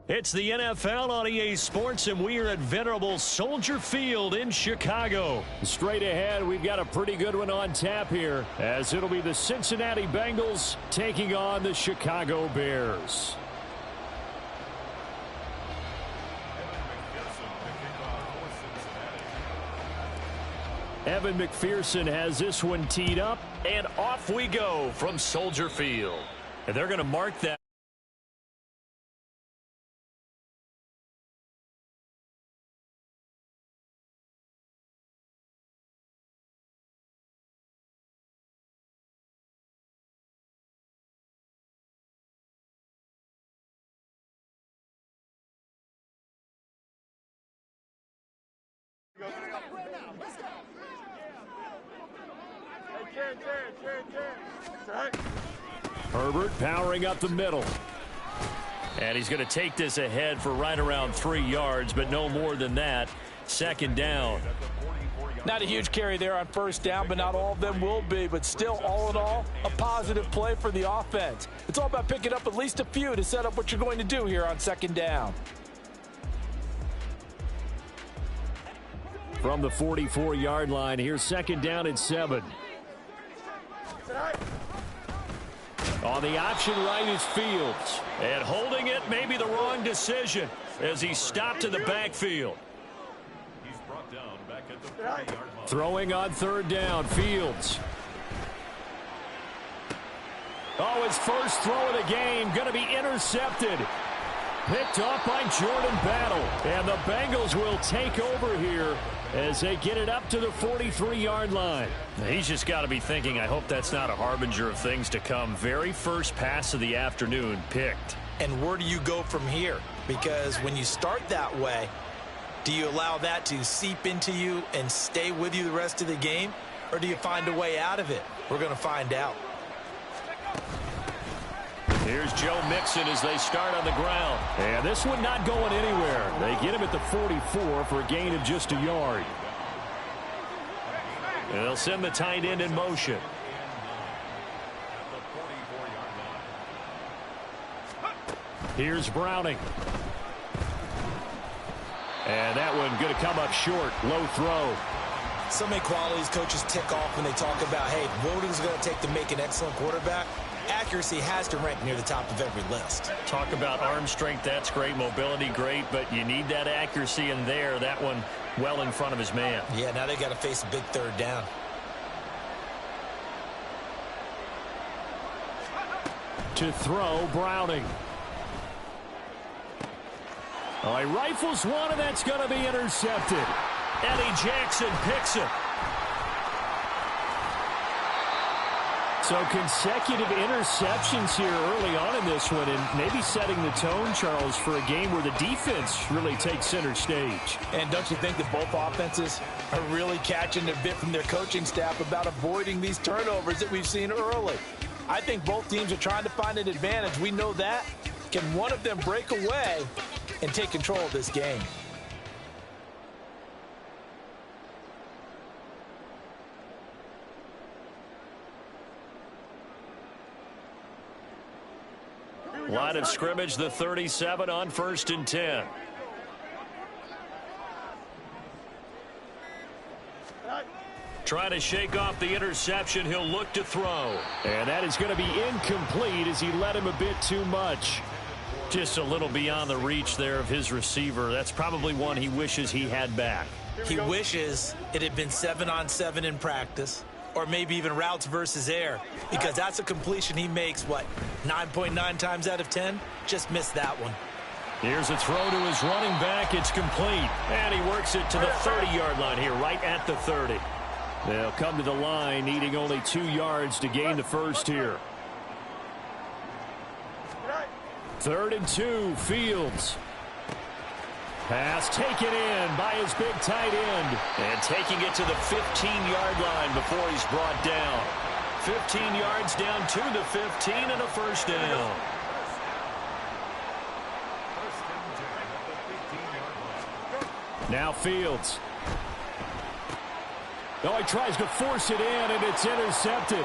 It's the NFL on EA Sports, and we are at venerable Soldier Field in Chicago. Straight ahead, we've got a pretty good one on tap here, as it'll be the Cincinnati Bengals taking on the Chicago Bears. Evan McPherson has this one teed up, and off we go from Soldier Field. And they're going to mark that. Herbert powering up the middle. And he's going to take this ahead for right around 3 yards, but no more than that. Second down. Not a huge carry there on first down, but not all of them will be. But still, all in all, a positive play for the offense. It's all about picking up at least a few to set up what you're going to do here on second down. From the 44-yard line, here's second down and 7. On the option right is Fields. And holding it may be the wrong decision as he stopped in the backfield. He's brought down back at the 40-yard line. Throwing on third down, Fields. Oh, his first throw of the game going to be intercepted. Picked off by Jordan Battle. And the Bengals will take over here as they get it up to the 43-yard line. He's just got to be thinking, I hope that's not a harbinger of things to come. Very first pass of the afternoon picked. And where do you go from here? Because when you start that way, do you allow that to seep into you and stay with you the rest of the game? Or do you find a way out of it? We're going to find out. Here's Joe Mixon as they start on the ground. And this one not going anywhere. They get him at the 44 for a gain of just a yard. And they'll send the tight end in motion. Here's Browning. And that one going to come up short. Low throw. So many qualities coaches tick off when they talk about, hey, what is it going to take to make an excellent quarterback? Accuracy has to rank near the top of every list. Talk about arm strength, that's great. Mobility, great, but you need that accuracy in there. That one well in front of his man. Yeah, now they got to face a big third down. To throw, Browning. Oh, he rifles one, and that's going to be intercepted. Eddie Jackson picks it. So consecutive interceptions here early on in this one, and maybe setting the tone, Charles, for a game where the defense really takes center stage. And don't you think that both offenses are really catching a bit from their coaching staff about avoiding these turnovers that we've seen early? I think both teams are trying to find an advantage. We know that. Can one of them break away and take control of this game? Line of scrimmage, the 37 on 1st and 10. Trying to shake off the interception. He'll look to throw. And that is going to be incomplete as he led him a bit too much. Just a little beyond the reach there of his receiver. That's probably one he wishes he had back. He wishes it had been 7-on-7 in practice, or maybe even routes versus air, because that's a completion he makes, what, 9.9 times out of 10? Just missed that one. Here's a throw to his running back. It's complete. And he works it to the 30-yard line here, right at the 30. They'll come to the line, needing only 2 yards to gain the first here. 3rd and 2, Fields. Pass taken in by his big tight end. And taking it to the 15-yard line before he's brought down. 15 yards down to the 15 and a first down. Now Fields. Oh, he tries to force it in, and it's intercepted.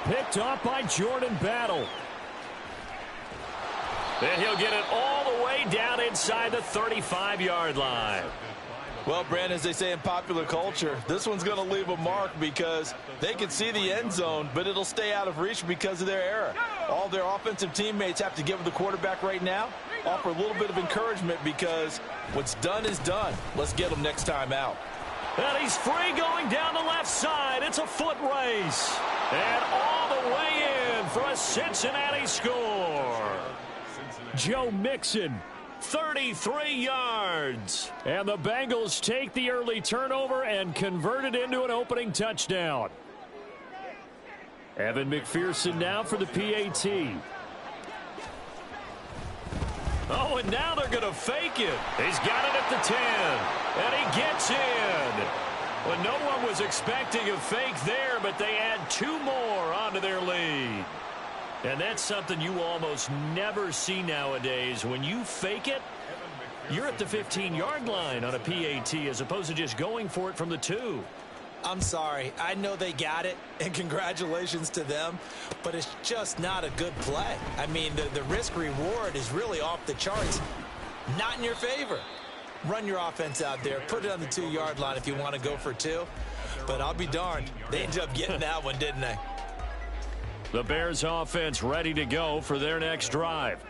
Picked off by Jordan Battle. And he'll get it all the way down inside the 35-yard line. Well, Brandon, as they say in popular culture, this one's going to leave a mark because they can see the end zone, but it'll stay out of reach because of their error. All their offensive teammates have to give the quarterback right now, offer a little bit of encouragement because what's done is done. Let's get them next time out. And he's free going down the left side. It's a foot race. And all the way in for a Cincinnati score. Joe Mixon, 33 yards. And the Bengals take the early turnover and convert it into an opening touchdown. Evan McPherson now for the PAT. Oh, and now they're going to fake it. He's got it at the 10. And he gets in. Well, no one was expecting a fake there, but they add 2 more onto their lead. And that's something you almost never see nowadays. When you fake it, you're at the 15-yard line on a PAT as opposed to just going for it from the 2. I'm sorry. I know they got it, and congratulations to them, but it's just not a good play. I mean, the risk-reward is really off the charts. Not in your favor. Run your offense out there. Put it on the 2-yard line if you want to go for 2. But I'll be darned. They ended up getting that one, didn't they? The Bears offense ready to go for their next drive.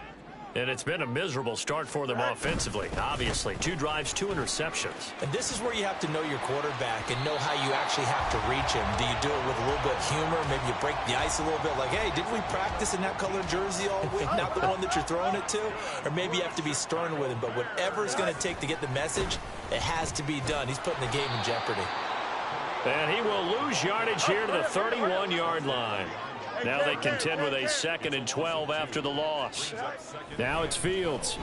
And it's been a miserable start for them offensively. Obviously, 2 drives, 2 interceptions. And this is where you have to know your quarterback and know how you actually have to reach him. Do you do it with a little bit of humor? Maybe you break the ice a little bit like, hey, didn't we practice in that colored jersey all week? Not the one that you're throwing it to? Or maybe you have to be stern with him. But whatever it's going to take to get the message, it has to be done. He's putting the game in jeopardy. And he will lose yardage here to the 31-yard line. Now they contend with a 2nd and 12 after the loss. Now it's Fields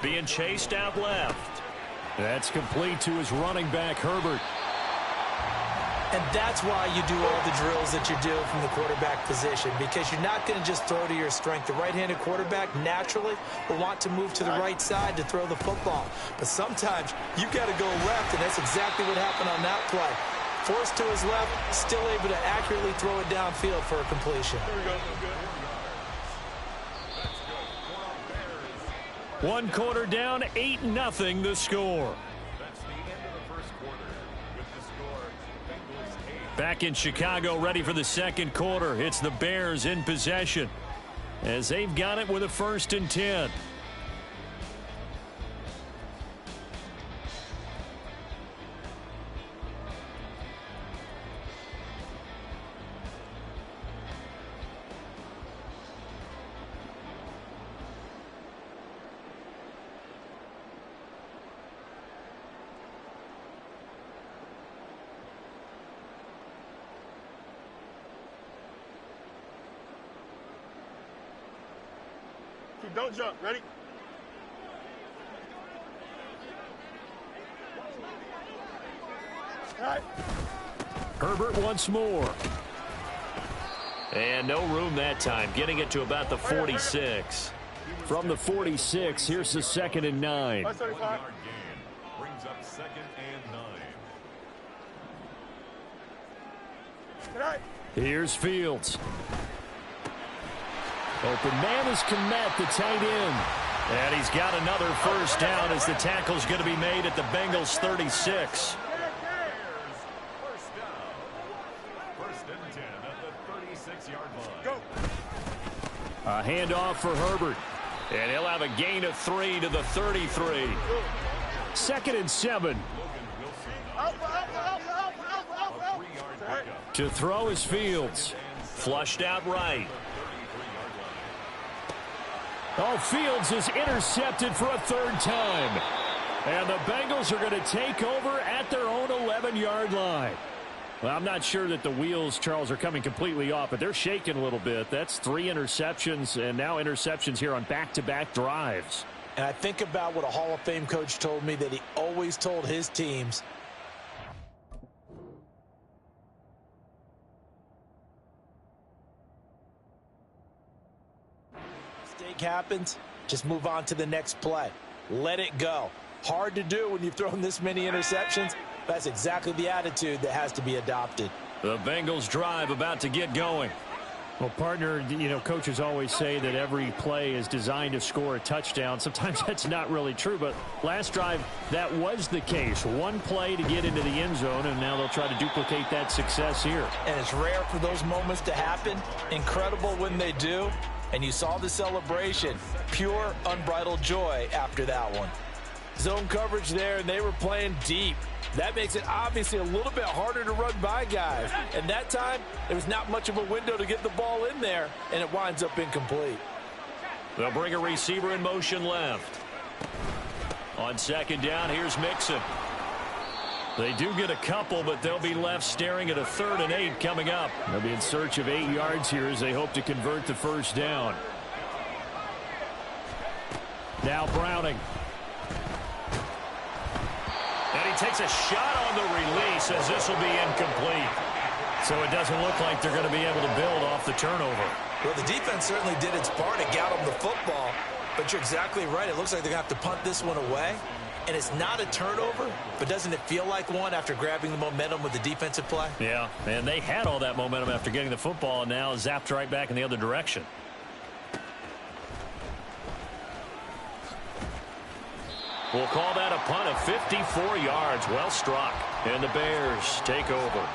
being chased out left. That's complete to his running back, Herbert. And that's why you do all the drills that you do from the quarterback position, because you're not going to just throw to your strength. The right-handed quarterback naturally will want to move to the right side to throw the football. But sometimes you've got to go left, and that's exactly what happened on that play. Forced to his left, still able to accurately throw it downfield for a completion. One quarter down, 8-0 the score. Back in Chicago, ready for the second quarter. It's the Bears in possession as they've got it with a 1st and 10. Don't jump. Ready? All right. Herbert once more. And no room that time. Getting it to about the 46. From the 46, here's the 2nd and 9. Brings up 2nd and 9. All right. Here's Fields. Open man is Kmet, the tight end. And he's got another 1st down as the tackle's going to be made at the Bengals 36. First down. 1st and 10 at the 36-yard line. Go. A handoff for Herbert. And he'll have a gain of 3 to the 33. 2nd and 7. To throw is Fields. Flushed out right. Oh, Fields is intercepted for a 3rd time. And the Bengals are going to take over at their own 11-yard line. Well, I'm not sure that the wheels, Charles, are coming completely off, but they're shaking a little bit. That's 3 interceptions, and now interceptions here on back-to-back drives. And I think about what a Hall of Fame coach told me that he always told his teams. Mistake happens, just move on to the next play. Let it go. Hard to do when you've thrown this many interceptions. That's exactly the attitude that has to be adopted. The Bengals drive about to get going. Well, partner, you know, coaches always say that every play is designed to score a touchdown. Sometimes that's not really true, but last drive, that was the case. One play to get into the end zone, and now they'll try to duplicate that success here. And it's rare for those moments to happen. Incredible when they do. And you saw the celebration. Pure, unbridled joy after that one. Zone coverage there, and they were playing deep. That makes it obviously a little bit harder to run by guys. And that time, there was not much of a window to get the ball in there, and it winds up incomplete. They'll bring a receiver in motion left. On second down, here's Mixon. They do get a couple, but they'll be left staring at a 3rd and 8 coming up. They'll be in search of 8 yards here as they hope to convert the first down. Now Browning. And he takes a shot on the release as this will be incomplete. So it doesn't look like they're going to be able to build off the turnover. Well, the defense certainly did its part to get them the football, but you're exactly right. It looks like they're going to have to punt this one away. And it's not a turnover, but doesn't it feel like one after grabbing the momentum with the defensive play? Yeah, and they had all that momentum after getting the football, and now zapped right back in the other direction. We'll call that a punt of 54 yards. Well struck. And the Bears take over.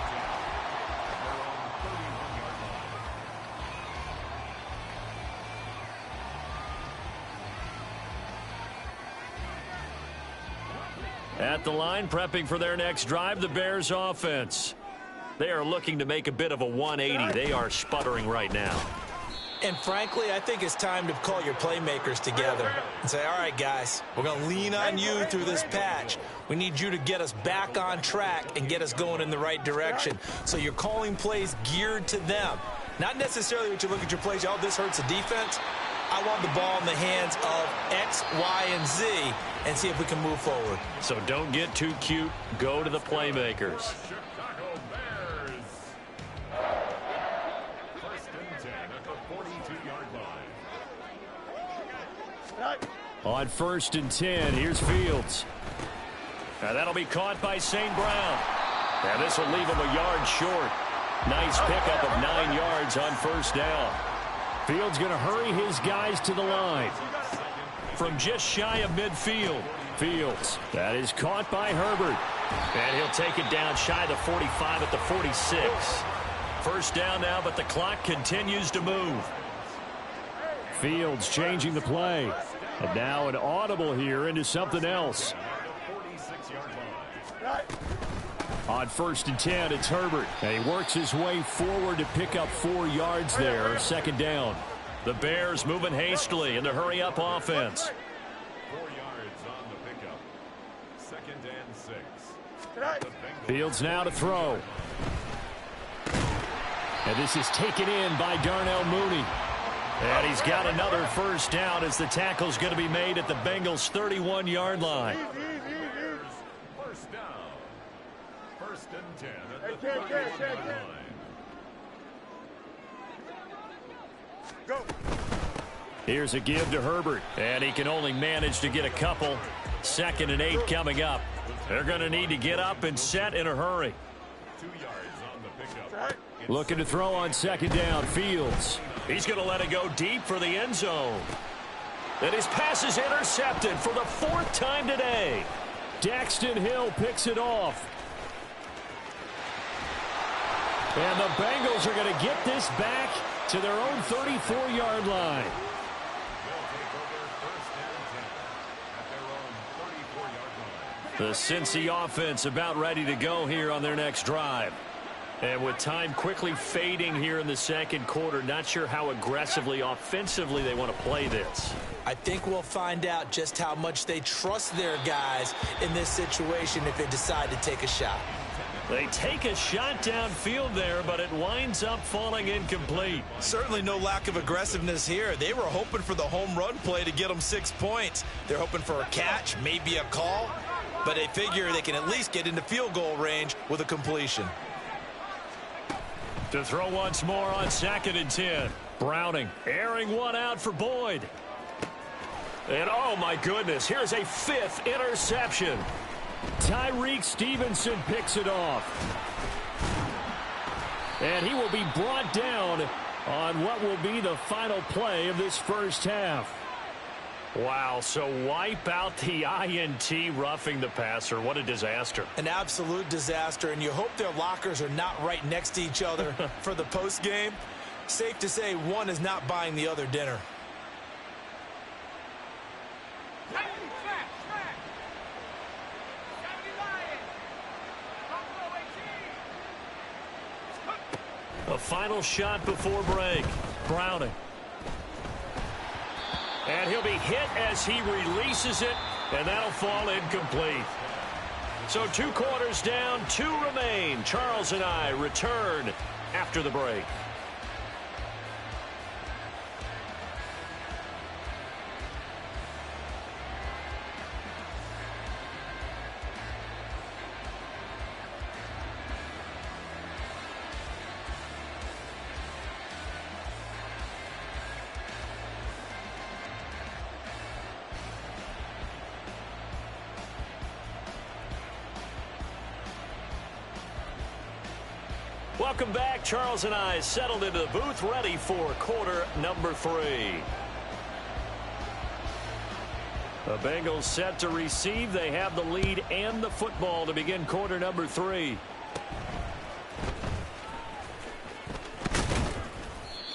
At the line, prepping for their next drive, the Bears offense. They are looking to make a bit of a 180. They are sputtering right now. And frankly, I think it's time to call your playmakers together and say, all right, guys, we're going to lean on you through this patch. We need you to get us back on track and get us going in the right direction. So you're calling plays geared to them. Not necessarily what you look at your plays, oh, this hurts the defense. I want the ball in the hands of X, Y, and Z and see if we can move forward. So don't get too cute. Go to the playmakers. On 1st and 10, here's Fields. Now that'll be caught by St. Brown. Now this will leave him a yard short. Nice pickup of 9 yards on 1st down. Fields going to hurry his guys to the line. From just shy of midfield. Fields. That is caught by Herbert. And he'll take it down shy of the 45 at the 46. 1st down now, but the clock continues to move. Fields changing the play. And now an audible here into something else. On 1st and 10, it's Herbert. And he works his way forward to pick up 4 yards there. 2nd down. The Bears moving hastily in the hurry-up offense. 4 yards on the pickup. 2nd and 6. Fields now to throw. And this is taken in by Darnell Mooney. And he's got another 1st down as the tackle's going to be made at the Bengals' 31-yard line. 1st down. 1st and 10 at the 31-yard line. Go. Here's a give to Herbert. And he can only manage to get a couple. 2nd and 8 coming up. They're going to need to get up and set in a hurry. 2 yards on the pickup. Looking to throw on 2nd down. Fields. He's going to let it go deep for the end zone. And his pass is intercepted for the 4th time today. Daxton Hill picks it off. And the Bengals are going to get this back to their own 34-yard line. They'll take over 1st and 10 at their own 34-yard line. The Cincy offense about ready to go here on their next drive. And with time quickly fading here in the 2nd quarter, not sure how aggressively, offensively they want to play this. I think we'll find out just how much they trust their guys in this situation if they decide to take a shot. They take a shot downfield there, but it winds up falling incomplete. Certainly no lack of aggressiveness here. They were hoping for the home run play to get them 6 points. They're hoping for a catch, maybe a call, but they figure they can at least get into field goal range with a completion. To throw once more on 2nd and 10. Browning airing one out for Boyd. And oh my goodness, here's a 5th interception. Tyreek Stevenson picks it off. And he will be brought down on what will be the final play of this first half. Wow, so wipe out the INT, roughing the passer. What a disaster. An absolute disaster, and you hope their lockers are not right next to each other for the postgame. Safe to say one is not buying the other dinner. A final shot before break. Browning. And he'll be hit as he releases it, and that'll fall incomplete. So 2 quarters down, 2 remain. Charles and I return after the break. Welcome back. Charles and I settled into the booth, ready for quarter number 3. The Bengals set to receive. They have the lead and the football to begin quarter number 3.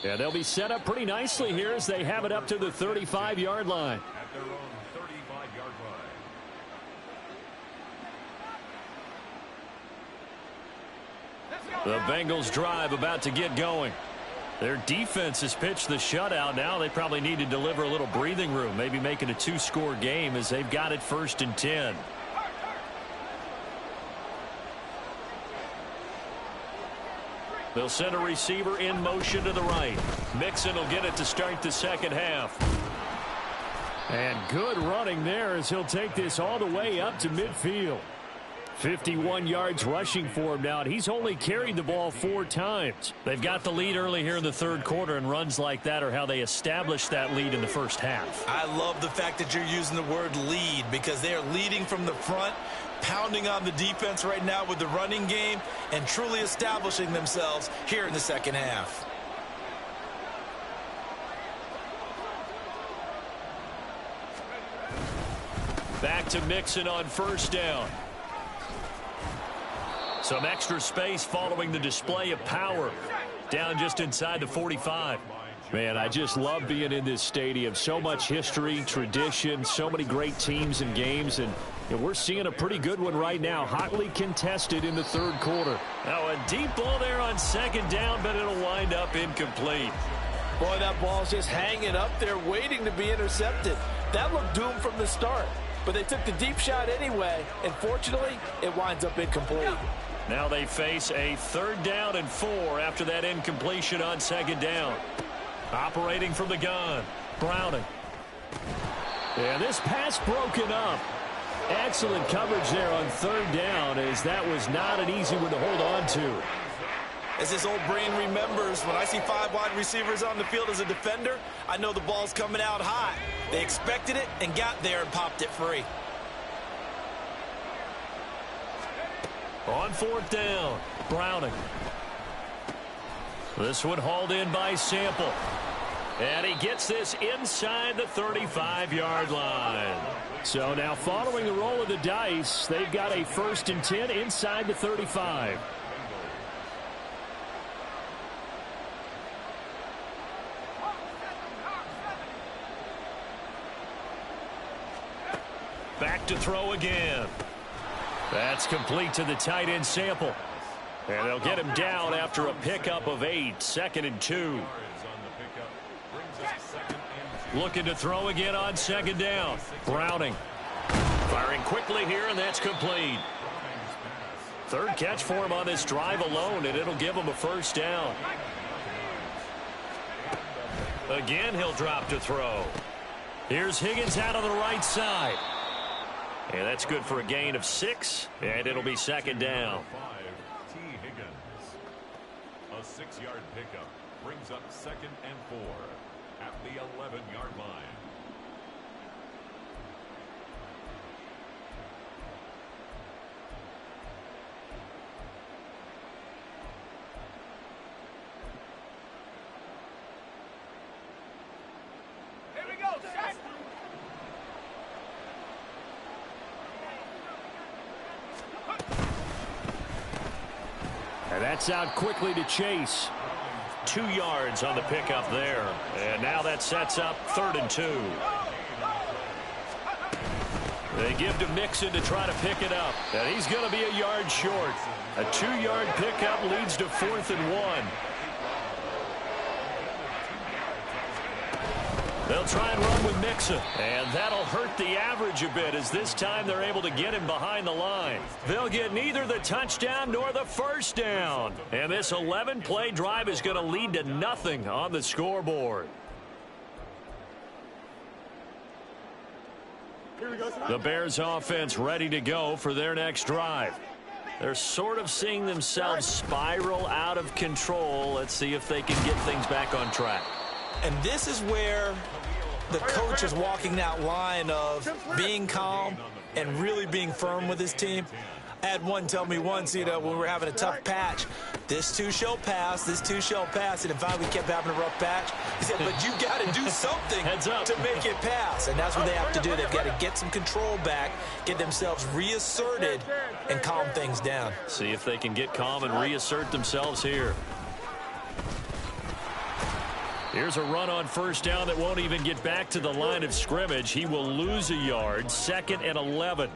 And they'll be set up pretty nicely here as they have it up to the 35-yard line. At their own 35-yard line. The Bengals drive about to get going. Their defense has pitched the shutout. Now they probably need to deliver a little breathing room, maybe make it a 2-score game as they've got it 1st and 10. They'll send a receiver in motion to the right. Mixon will get it to start the second half. And good running there as he'll take this all the way up to midfield. 51 yards rushing for him now, and he's only carried the ball 4 times. They've got the lead early here in the 3rd quarter, and runs like that are how they established that lead in the first half. I love the fact that you're using the word lead because they are leading from the front, pounding on the defense right now with the running game, and truly establishing themselves here in the second half. Back to Mixon on 1st down. Some extra space following the display of power. Down just inside the 45. Man, I just love being in this stadium. So much history, tradition, so many great teams and games, and we're seeing a pretty good one right now. Hotly contested in the 3rd quarter. Now a deep ball there on 2nd down, but it'll wind up incomplete. Boy, that ball's just hanging up there waiting to be intercepted. That looked doomed from the start, but they took the deep shot anyway, and fortunately, it winds up incomplete. Now they face a 3rd down and 4 after that incompletion on 2nd down. Operating from the gun, Browning. Yeah, this pass broken up. Excellent coverage there on 3rd down, as that was not an easy one to hold on to. As this old brain remembers, when I see 5 wide receivers on the field as a defender, I know the ball's coming out high. They expected it and got there and popped it free. On 4th down, Browning. This one hauled in by Sample. And he gets this inside the 35-yard line. So now following the roll of the dice, they've got a 1st and 10 inside the 35. Back to throw again. That's complete to the tight end Sample. And they'll get him down after a pickup of 8. 2nd and 2. Looking to throw again on 2nd down. Browning. Firing quickly here, and that's complete. 3rd catch for him on this drive alone, and it'll give him a 1st down. Again, he'll drop to throw. Here's Higgins out on the right side. And that's good for a gain of 6, and it'll be 2nd down. T. Higgins. A 6-yard pickup brings up 2nd and 4 at the 11-yard line. Backs out quickly to chase. 2 yards on the pickup there. And now that sets up 3rd and 2. They give to Mixon to try to pick it up. And he's going to be a yard short. A 2-yard pickup leads to 4th and 1. They'll try and run with Mixon. And that'll hurt the average a bit as this time they're able to get him behind the line. They'll get neither the touchdown nor the first down. And this 11-play drive is going to lead to nothing on the scoreboard. The Bears offense ready to go for their next drive. They're sort of seeing themselves spiral out of control. Let's see if they can get things back on track. And this is where the coach is walking that line of being calm and really being firm with his team. I had one tell me once, when we were having a tough patch, this too shall pass, this too shall pass. And finally we kept having a rough patch. He said, but you got to do something to make it pass. And that's what they have to do. They've got to get some control back, get themselves reasserted, and calm things down. See if they can get calm and reassert themselves here. Here's a run on first down that won't even get back to the line of scrimmage. He will lose a yard. 2nd and 11.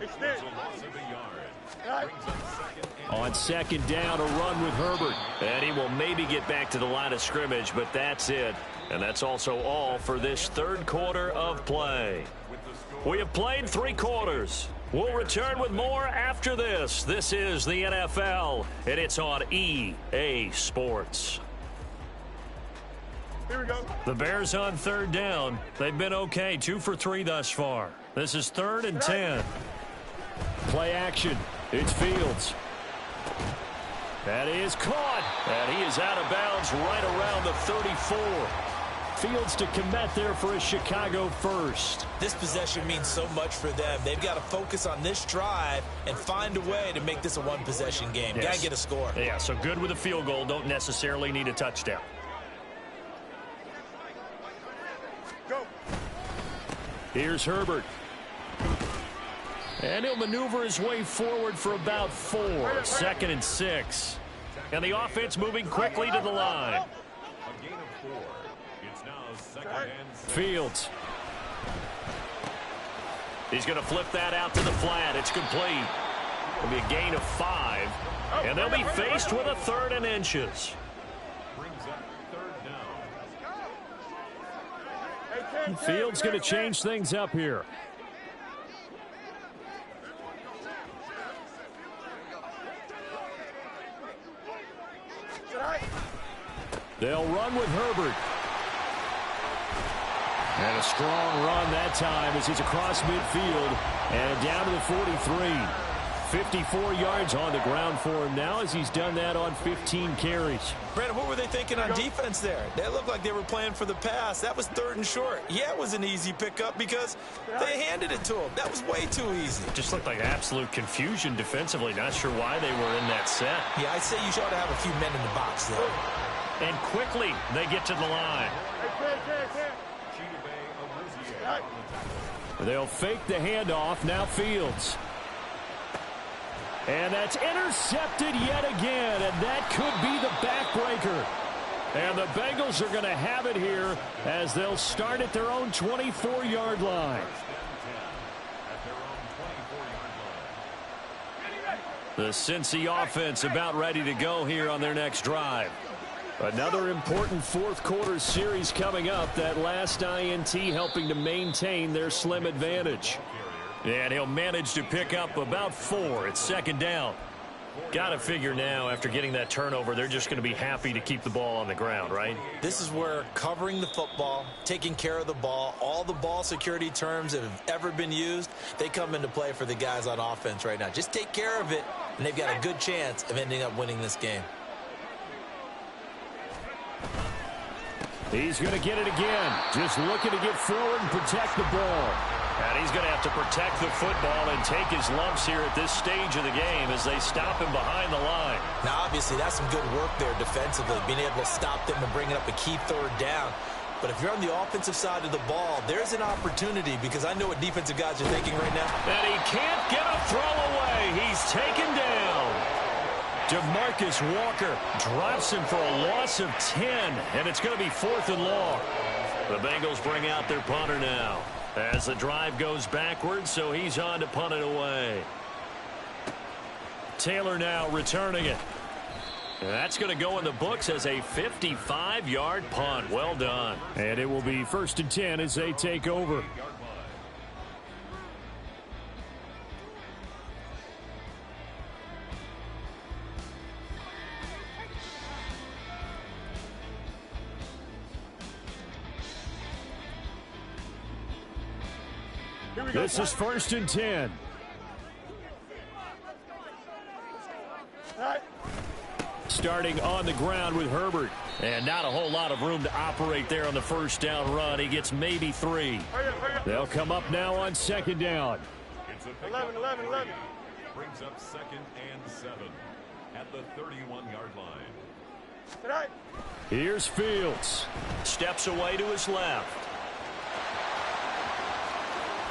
On 2nd down, a run with Herbert. And he will maybe get back to the line of scrimmage, but that's it. And that's also all for this 3rd quarter of play. We have played 3 quarters. We'll return with more after this. This is the NFL, and it's on EA Sports. Here we go. The Bears on 3rd down. They've been okay, 2 for 3 thus far. This is 3rd and 10. Play action. It's Fields. That is caught. And he is out of bounds right around the 34. Fields to commit there for a Chicago first. This possession means so much for them. They've got to focus on this drive and find a way to make this a one-possession game. Yes. Got to get a score. Yeah, so good with a field goal. Don't necessarily need a touchdown. Go. Here's Herbert. And he'll maneuver his way forward for about 4. 2nd and 6. And the offense moving quickly to the line. A gain of 4. It's now 2nd and 6. Fields. He's going to flip that out to the flat. It's complete. It'll be a gain of 5. And they'll be faced with a 3rd and inches. Brings up 3rd down. Fields going to change things up here. They'll run with Herbert. And a strong run that time as he's across midfield and down to the 43. 54 yards on the ground for him now as he's done that on 15 carries. Brandon, what were they thinking on defense there? They looked like they were playing for the pass. That was 3rd and short. Yeah, it was an easy pickup because they handed it to him. That was way too easy. It just looked like absolute confusion defensively. Not sure why they were in that set. Yeah, I'd say you should have a few men in the box there. And quickly they get to the line. They'll fake the handoff. Now Fields. And that's intercepted yet again, and that could be the backbreaker. And the Bengals are going to have it here as they'll start at their own 24-yard line. The Cincy offense about ready to go here on their next drive. Another important 4th quarter series coming up. That last INT helping to maintain their slim advantage. And he'll manage to pick up about 4. It's 2nd down. Got to figure now, after getting that turnover, they're just going to be happy to keep the ball on the ground, right? This is where covering the football, taking care of the ball, all the ball security terms that have ever been used, they come into play for the guys on offense right now. Just take care of it, and they've got a good chance of ending up winning this game. He's going to get it again. Just looking to get forward and protect the ball. And he's going to have to protect the football and take his lumps here at this stage of the game as they stop him behind the line. Now, obviously, that's some good work there defensively, being able to stop them and bringing up a key 3rd down. But if you're on the offensive side of the ball, there's an opportunity because I know what defensive guys are thinking right now. And he can't get a throw away. He's taken down. DeMarcus Walker drops him for a loss of 10, and it's going to be 4th and long. The Bengals bring out their punter now as the drive goes backwards, so he's on to punt it away. Taylor now returning it. And that's going to go in the books as a 55-yard punt. Well done. And it will be 1st and 10 as they take over. This is 1st and 10. Starting on the ground with Herbert. And not a whole lot of room to operate there on the first down run. He gets maybe 3. They'll come up now on 2nd down. It's a 11. Brings up 2nd and 7 at the 31-yard line. Here's Fields. Steps away to his left.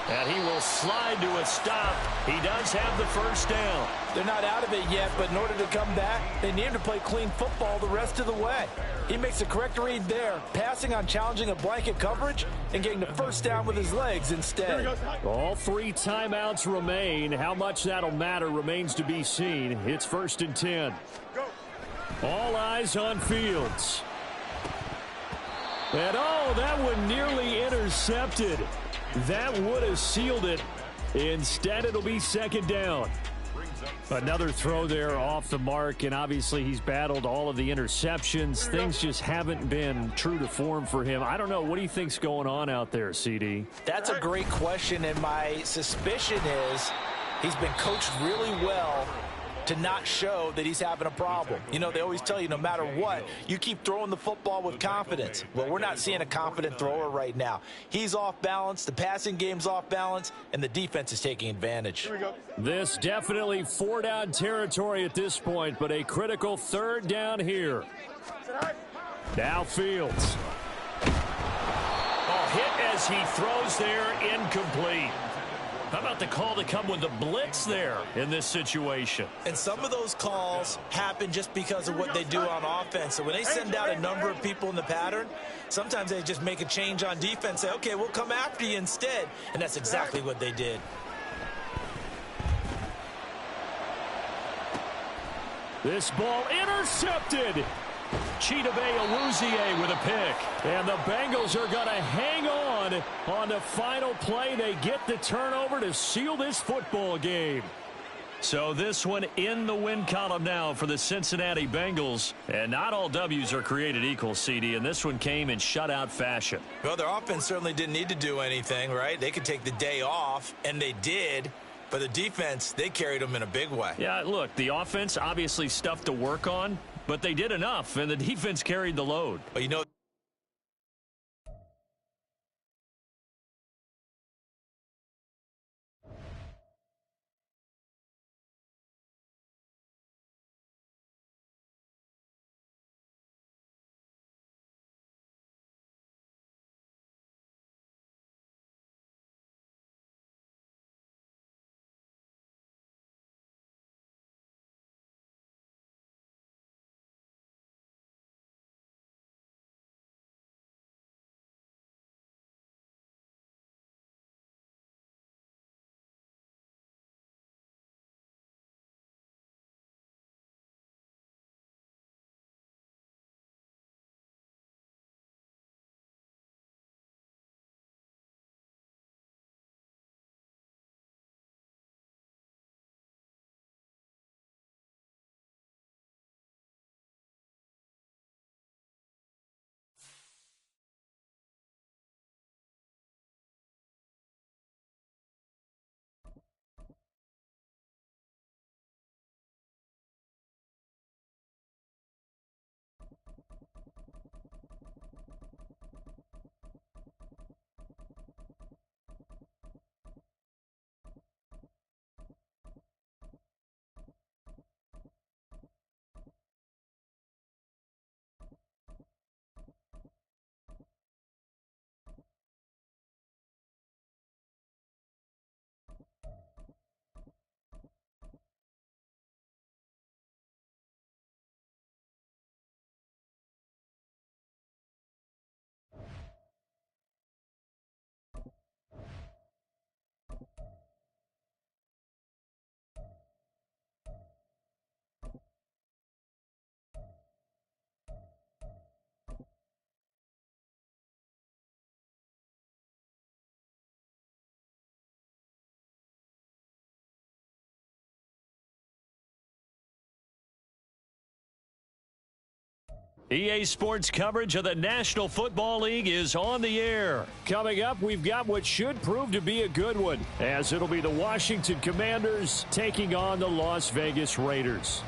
And he will slide to a stop. He does have the first down. They're not out of it yet, but in order to come back, they need him to play clean football the rest of the way. He makes the correct read there, passing on challenging a blanket coverage and getting the first down with his legs instead. All 3 timeouts remain. How much that'll matter remains to be seen. It's 1st and 10. All eyes on Fields. And oh, that one nearly intercepted. That would have sealed it. Instead, it'll be 2nd down. Another throw there off the mark, and obviously he's battled all of the interceptions. Things just haven't been true to form for him. I don't know. What do you think's going on out there, CD? That's a great question, and my suspicion is he's been coached really well to not show that he's having a problem. You know, they always tell you no matter what, you keep throwing the football with confidence. Well, we're not seeing a confident thrower right now. He's off balance, the passing game's off balance, and the defense is taking advantage. This definitely 4-down territory at this point, but a critical 3rd down here. Now Fields. Oh, hit as he throws there, incomplete. How about the call to come with the blitz there in this situation? And some of those calls happen just because of what they do on offense. So when they send out a number of people in the pattern, sometimes they just make a change on defense, say, okay, we'll come after you instead. And that's exactly what they did. This ball intercepted. Chidobe Awuzie with a pick. And the Bengals are going to hang on the final play. They get the turnover to seal this football game. So this one in the win column now for the Cincinnati Bengals. And not all W's are created equal, CD, and this one came in shutout fashion. Well, their offense certainly didn't need to do anything, right? They could take the day off, and they did. But the defense, they carried them in a big way. Yeah, look, the offense obviously stuff to work on, but they did enough, and the defense carried the load. But, you know, EA Sports coverage of the National Football League is on the air. Coming up, we've got what should prove to be a good one, as it'll be the Washington Commanders taking on the Las Vegas Raiders.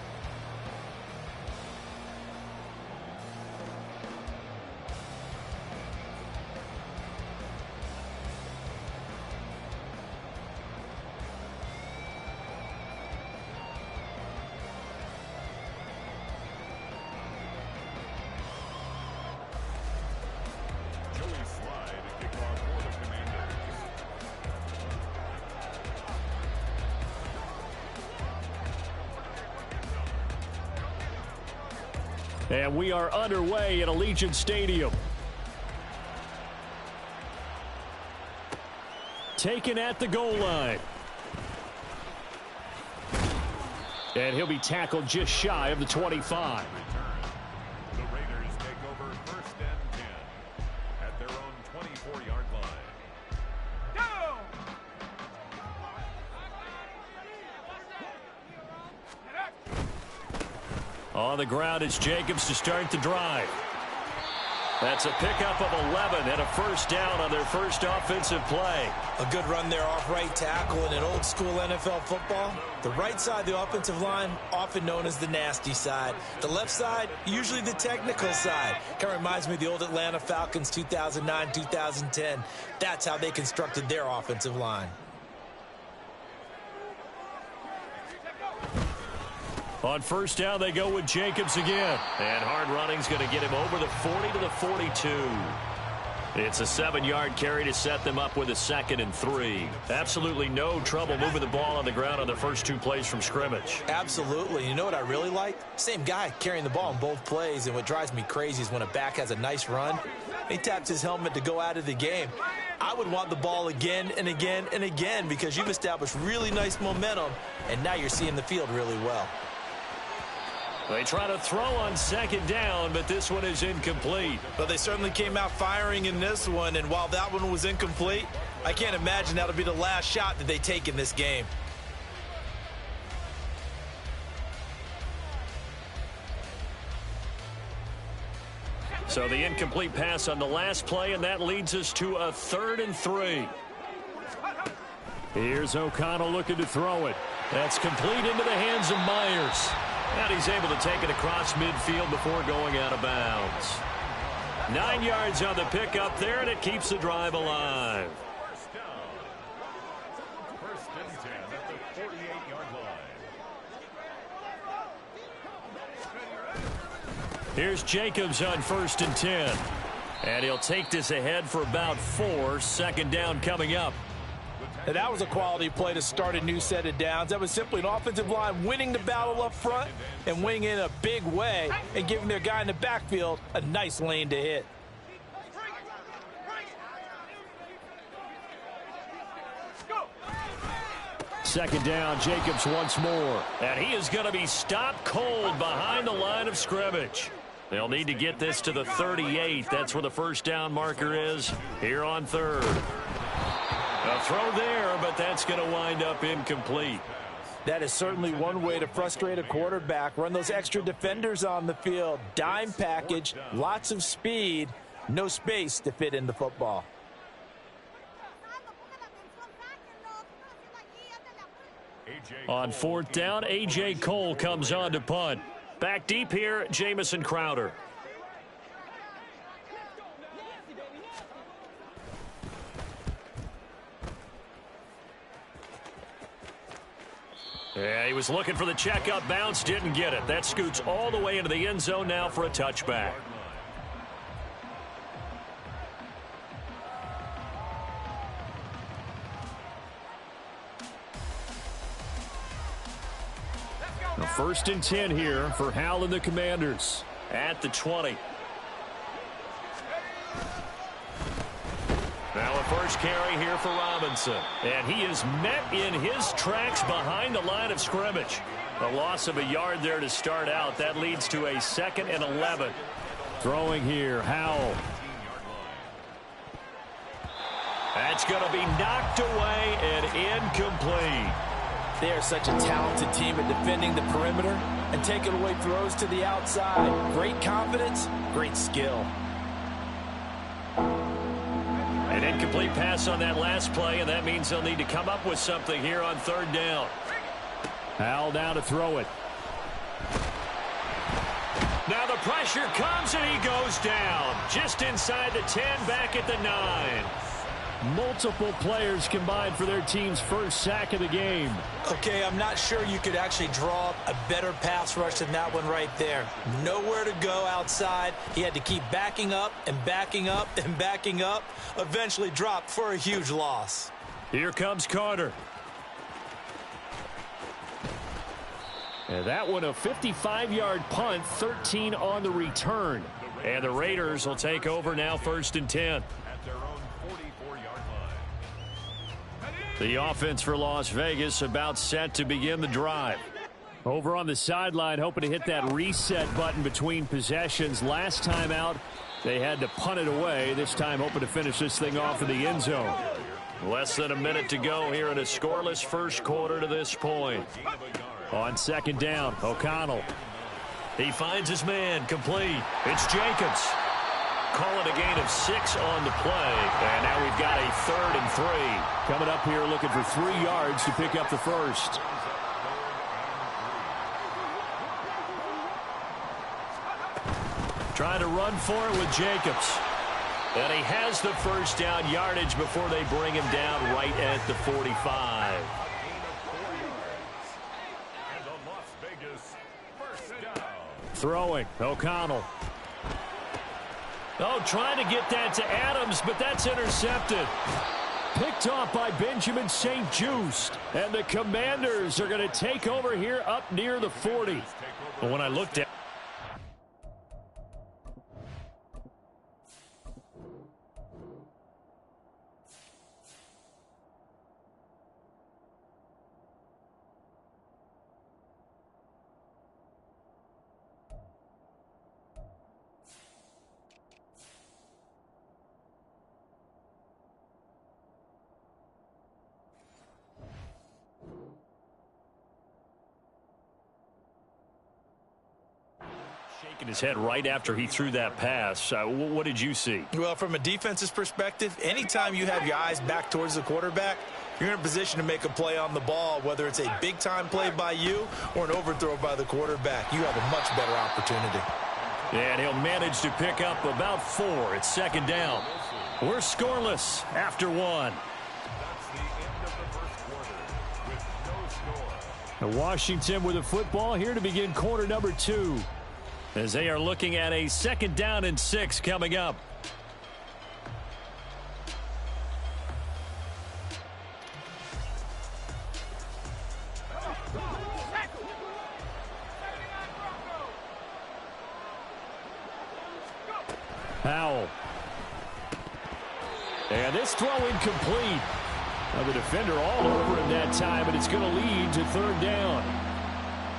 And we are underway at Allegiant Stadium. Taken at the goal line. And he'll be tackled just shy of the 25. The Raiders take over 1st and 10 at their own 24-yard line. On the ground, it's Jacobs to start the drive. That's a pickup of 11 and a first down on their first offensive play. A good run there off right tackle in an old school NFL football. The right side of the offensive line, often known as the nasty side. The left side, usually the technical side. Kind of reminds me of the old Atlanta Falcons 2009-2010. That's how they constructed their offensive line. On first down, they go with Jacobs again. And hard running's going to get him over the 40 to the 42. It's a 7-yard carry to set them up with a 2nd and 3. Absolutely no trouble moving the ball on the ground on the first 2 plays from scrimmage. Absolutely. You know what I really like? Same guy carrying the ball in both plays, and what drives me crazy is when a back has a nice run, he taps his helmet to go out of the game. I would want the ball again and again and again because you've established really nice momentum, and now you're seeing the field really well. They try to throw on 2nd down, but this one is incomplete. But they certainly came out firing in this one, and while that one was incomplete, I can't imagine that'll be the last shot that they take in this game. So the incomplete pass on the last play, and that leads us to a 3rd and 3. Here's O'Connell looking to throw it. That's complete into the hands of Myers. And he's able to take it across midfield before going out of bounds. 9 yards on the pickup there, and it keeps the drive alive. First down. 1st and 10 at the 48-yard line. Here's Jacobs on 1st and 10. And he'll take this ahead for about 4. 2nd down coming up. And that was a quality play to start a new set of downs. That was simply an offensive line winning the battle up front and winning in a big way and giving their guy in the backfield a nice lane to hit. Second down, Jacobs once more. And he is going to be stopped cold behind the line of scrimmage. They'll need to get this to the 38. That's where the first down marker is here on 3rd. A throw there, but that's going to wind up incomplete. That is certainly one way to frustrate a quarterback. Run those extra defenders on the field. Dime package, lots of speed, no space to fit in the football. On 4th down, A.J. Cole comes on to punt. Back deep here, Jamison Crowder. Yeah, he was looking for the checkup bounce, didn't get it. That scoots all the way into the end zone now for a touchback. The 1st and 10 here for Hal and the Commanders. At the 20. Now a first carry here for Robinson. And he is met in his tracks behind the line of scrimmage. A loss of a yard there to start out. That leads to a 2nd and 11. Throwing here, Howell. That's going to be knocked away and incomplete. They are such a talented team at defending the perimeter and taking away throws to the outside. Great confidence, great skill. An incomplete pass on that last play, and that means they'll need to come up with something here on third down. Howell now to throw it. Now the pressure comes, and he goes down. Just inside the 10, back at the 9. Multiple players combined for their team's first sack of the game. Okay, I'm not sure you could actually draw up a better pass rush than that one right there. Nowhere to go outside. He had to keep backing up and backing up and backing up. Eventually dropped for a huge loss. Here comes Carter. And that one a 55-yard punt, 13 on the return. And the Raiders will take over now, 1st and 10. At their own 44-yard line. The offense for Las Vegas about set to begin the drive. Over on the sideline, hoping to hit that reset button between possessions. Last time out, they had to punt it away. This time, hoping to finish this thing off in the end zone. Less than a minute to go here in a scoreless first quarter to this point. On 2nd down, O'Connell. He finds his man, complete. It's Jacobs. Call it a gain of 6 on the play. And now we've got a 3rd and 3. Coming up here looking for 3 yards to pick up the first. Trying to run for it with Jacobs. And he has the first down yardage before they bring him down right at the 45. Throwing, O'Connell. Oh, trying to get that to Adams, but that's intercepted. Picked off by Benjamin St-Juste. And the Commanders are going to take over here up near the 40. But when I looked at shaking his head right after he threw that pass. What did you see? Well, from a defense's perspective, anytime you have your eyes back towards the quarterback, you're in a position to make a play on the ball, whether it's a big-time play by you or an overthrow by the quarterback. You have a much better opportunity. And he'll manage to pick up about 4. It's 2nd down. We're scoreless after 1. Washington with a football here to begin quarter number 2. As they are looking at a 2nd down and 6 coming up. Howell. And this throw incomplete. Now the defender all over him that time, and it's going to lead to 3rd down.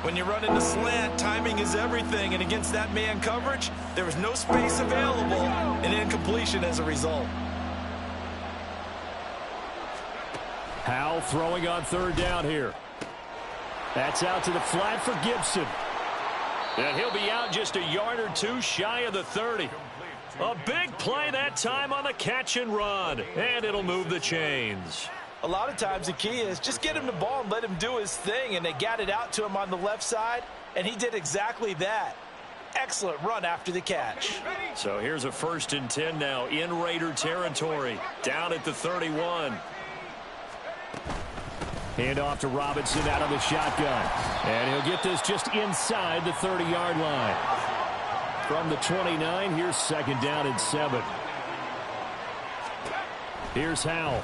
When you run into slant, timing is everything, and against that man coverage, there was no space available, and incompletion as a result. Howell throwing on 3rd down here. That's out to the flat for Gibson. And he'll be out just a yard or 2 shy of the 30. A big play that time on the catch and run, and it'll move the chains. A lot of times the key is just get him the ball and let him do his thing, and they got it out to him on the left side, and he did exactly that. Excellent run after the catch. So here's a 1st and 10 now in Raider territory, down at the 31. Hand off to Robinson out of the shotgun. And he'll get this just inside the 30-yard line. From the 29, here's 2nd down and 7. Here's Howell.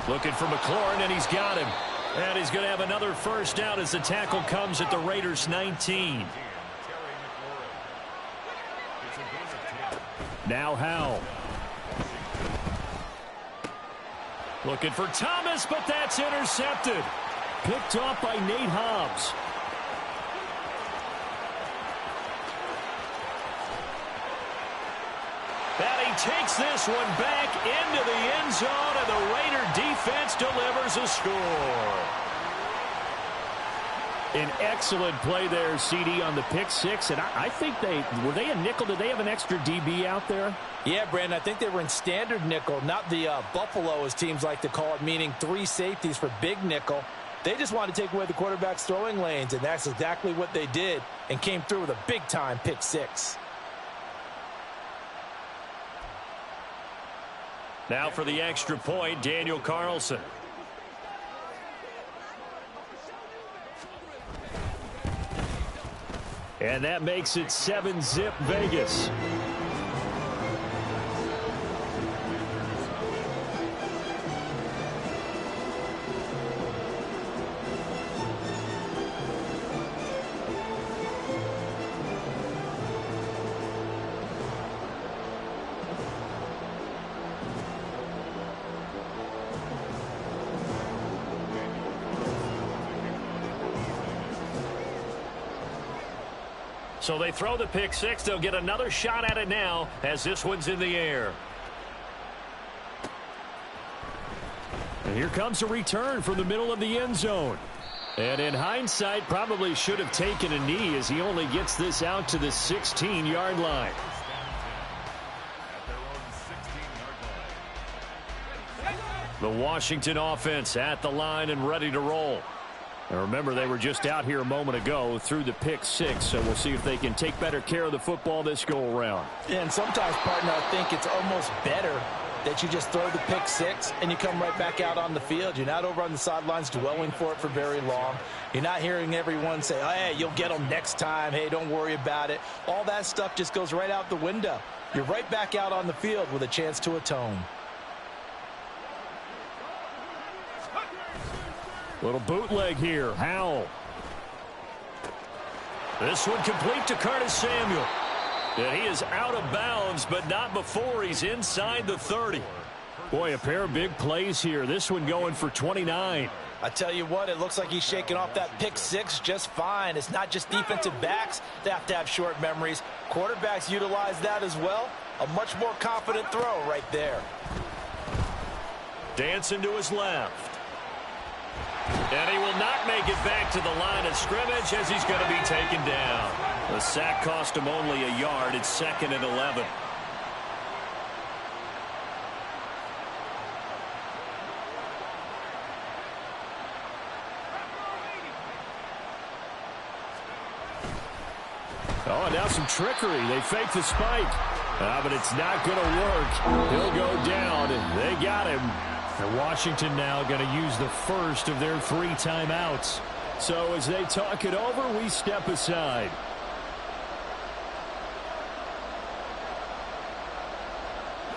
Looking for McLaurin, and he's got him. And he's going to have another first down as the tackle comes at the Raiders' 19. Now Howell. Looking for Thomas, but that's intercepted. Picked off by Nate Hobbs. And he takes this one back into the end zone, and the Raider defense delivers scores a score. An excellent play there, CD, on the pick six. And I think were they a nickel? Did they have an extra DB out there? Yeah, Brandon, I think they were in standard nickel, not the Buffalo, as teams like to call it, meaning 3 safeties for big nickel. They just wanted to take away the quarterback's throwing lanes, and that's exactly what they did and came through with a big-time pick six. Now for the extra point, Daniel Carlson. And that makes it 7-zip Vegas. So they throw the pick six. They'll get another shot at it now as this one's in the air. And here comes a return from the middle of the end zone. And in hindsight, probably should have taken a knee as he only gets this out to the 16-yard line. The Washington offense at the line and ready to roll. And remember, they were just out here a moment ago through the pick six, so we'll see if they can take better care of the football this go-around. Yeah, and sometimes, partner, I think it's almost better that you just throw the pick six and you come right back out on the field. You're not over on the sidelines dwelling for it for very long. You're not hearing everyone say, oh, hey, you'll get them next time. Hey, don't worry about it. All that stuff just goes right out the window. You're right back out on the field with a chance to atone. Little bootleg here. Howell. This one complete to Curtis Samuel. And he is out of bounds, but not before he's inside the 30. Boy, a pair of big plays here. This one going for 29. I tell you what, it looks like he's shaking off that pick six just fine. It's not just defensive backs that have to have short memories. Quarterbacks utilize that as well. A much more confident throw right there. Dancing to his left. And he will not make it back to the line of scrimmage as he's going to be taken down. The sack cost him only a yard. It's 2nd and 11. Oh, now some trickery. They fake the spike. But it's not going to work. He'll go down, and they got him. And Washington now going to use the first of their 3 timeouts. So as they talk it over, we step aside.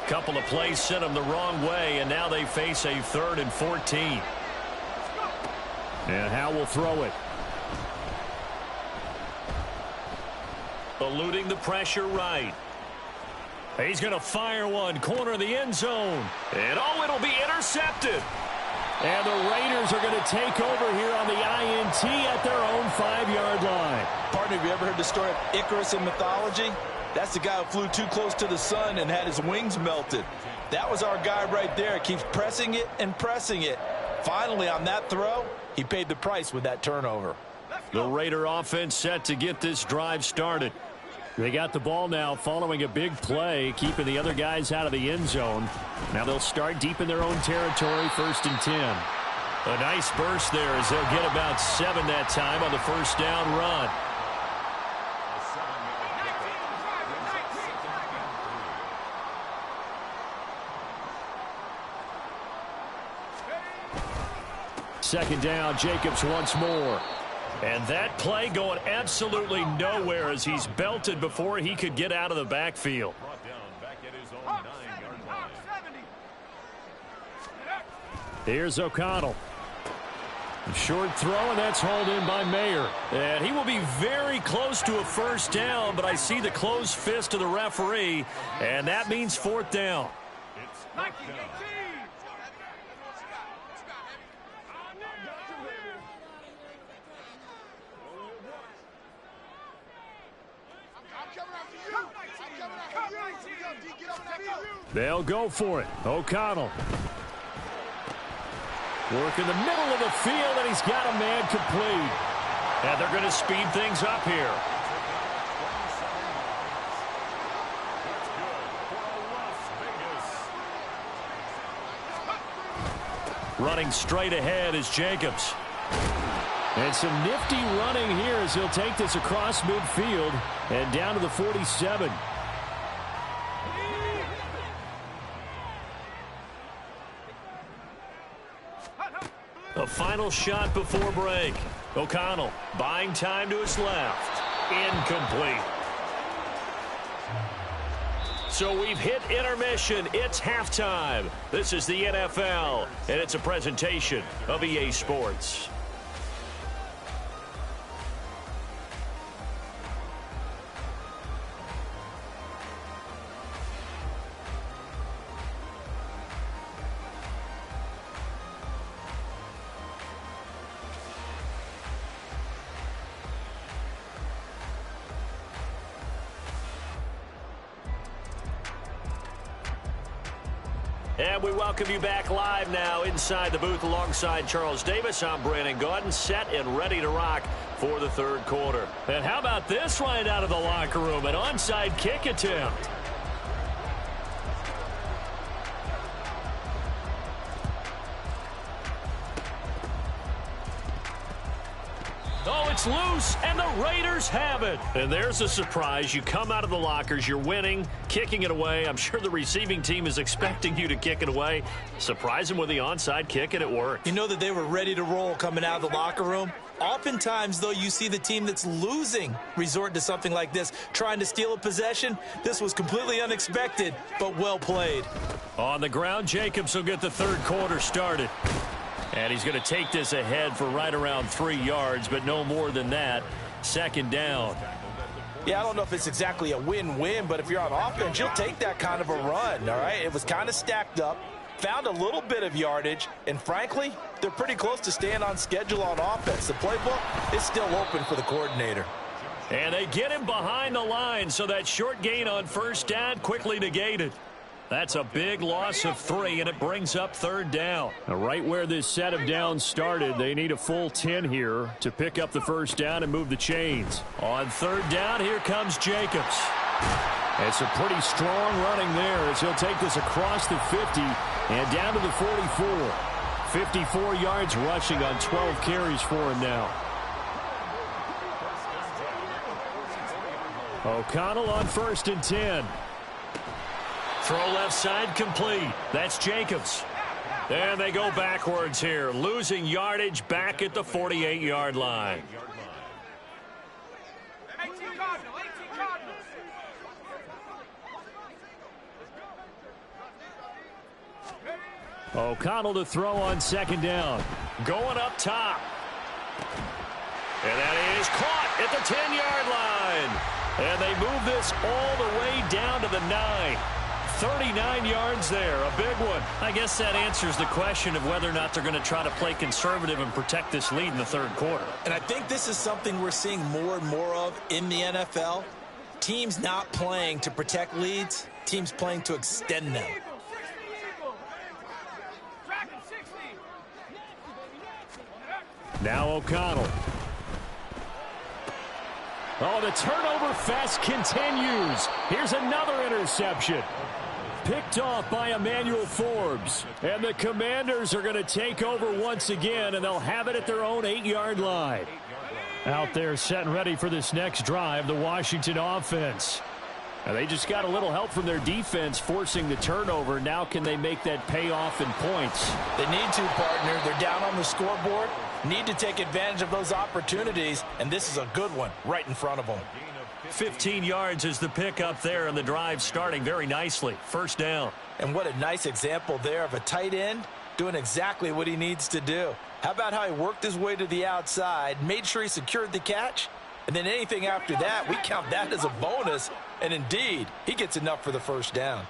Couple of plays sent them the wrong way, and now they face a 3rd and 14. And Howe will throw it. Eluding the pressure right. He's going to fire one, corner of the end zone. And, oh, it'll be intercepted. And the Raiders are going to take over here on the INT at their own 5-yard line. Partner, have you ever heard the story of Icarus in mythology? That's the guy who flew too close to the sun and had his wings melted. That was our guy right there. Keeps pressing it and pressing it. Finally, on that throw, he paid the price with that turnover. The Raider offense set to get this drive started. They got the ball now following a big play, keeping the other guys out of the end zone. Now they'll start deep in their own territory, 1st and 10. A nice burst there as they'll get about 7 that time on the first down run. Second down, Jacobs once more. And that play going absolutely nowhere as he's belted before he could get out of the backfield. Here's O'Connell. Short throw, and that's hauled in by Mayer. And he will be very close to a first down, but I see the closed fist of the referee, and that means 4th down. They'll go for it. O'Connell. Work in the middle of the field, and he's got a man complete. And they're going to speed things up here. Running straight ahead is Jacobs. And some nifty running here as he'll take this across midfield and down to the 47. A final shot before break. O'Connell buying time to his left. Incomplete. So we've hit intermission. It's halftime. This is the NFL, and it's a presentation of EA Sports. And we welcome you back live now inside the booth alongside Charles Davis. I'm Brandon Gaudin, set and ready to rock for the third quarter. And how about this right out of the locker room? An onside kick attempt. Oh, it's loose, and the Raiders have it. And there's a surprise. You come out of the lockers, you're winning, kicking it away. I'm sure the receiving team is expecting you to kick it away. Surprise them with the onside kick, and it worked. You know that they were ready to roll coming out of the locker room. Oftentimes, though, you see the team that's losing resort to something like this, trying to steal a possession. This was completely unexpected, but well played. On the ground, Jacobs will get the third quarter started. And he's going to take this ahead for right around 3 yards, but no more than that. Second down. Yeah, I don't know if it's exactly a win-win, but if you're on offense, you'll take that kind of a run, all right? It was kind of stacked up, found a little bit of yardage, and frankly, they're pretty close to staying on schedule on offense. The playbook is still open for the coordinator. And they get him behind the line, so that short gain on first down quickly negated. That's a big loss of 3, and it brings up third down. Now, right where this set of downs started, they need a full 10 here to pick up the first down and move the chains. On third down, here comes Jacobs. It's a pretty strong running there as he'll take this across the 50 and down to the 44. 54 yards rushing on 12 carries for him now. O'Connell on 1st and 10. Throw left side complete. That's Jacobs. And they go backwards here, losing yardage back at the 48-yard line. 18 Cardinals. O'Connell to throw on second down. Going up top. And that is caught at the 10-yard line. And they move this all the way down to the 9. 39 yards there, a big one. I guess that answers the question of whether or not they're going to try to play conservative and protect this lead in the third quarter. And I think this is something we're seeing more and more of in the NFL. Teams not playing to protect leads, teams playing to extend them. Now O'Connell. Oh, the turnover fest continues. Here's another interception. Picked off by Emmanuel Forbes. And the Commanders are going to take over once again, and they'll have it at their own 8-yard line. Out there set and ready for this next drive, the Washington offense. Now they just got a little help from their defense forcing the turnover. Now can they make that pay off in points? They need to, partner. They're down on the scoreboard. Need to take advantage of those opportunities, and this is a good one right in front of them. 15 yards is the pickup there, and the drive starting very nicely. First down. And what a nice example there of a tight end doing exactly what he needs to do. How about how he worked his way to the outside, made sure he secured the catch, and then anything after that, we count that as a bonus. And indeed, he gets enough for the first down.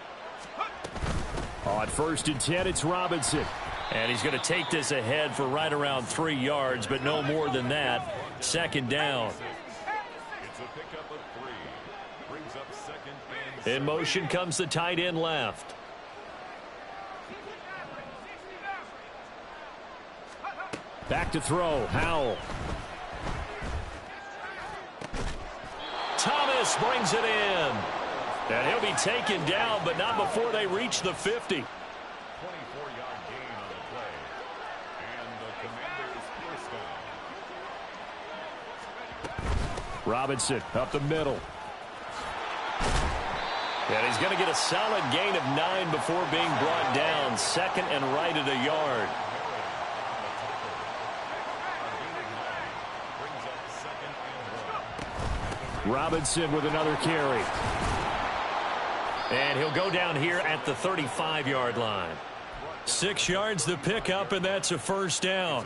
On 1st and 10, it's Robinson. And he's going to take this ahead for right around 3 yards, but no more than that. Second down. It's a pickup of 3. Brings up second and 7. In motion comes the tight end left. Back to throw, Howell. Thomas brings it in. And he'll be taken down, but not before they reach the 50. 24-yard gain on the play. And the Commanders first down. Robinson up the middle. And he's going to get a solid gain of 9 before being brought down. Second and right at a yard. Robinson with another carry. And he'll go down here at the 35-yard line. 6 yards the pickup, and that's a first down.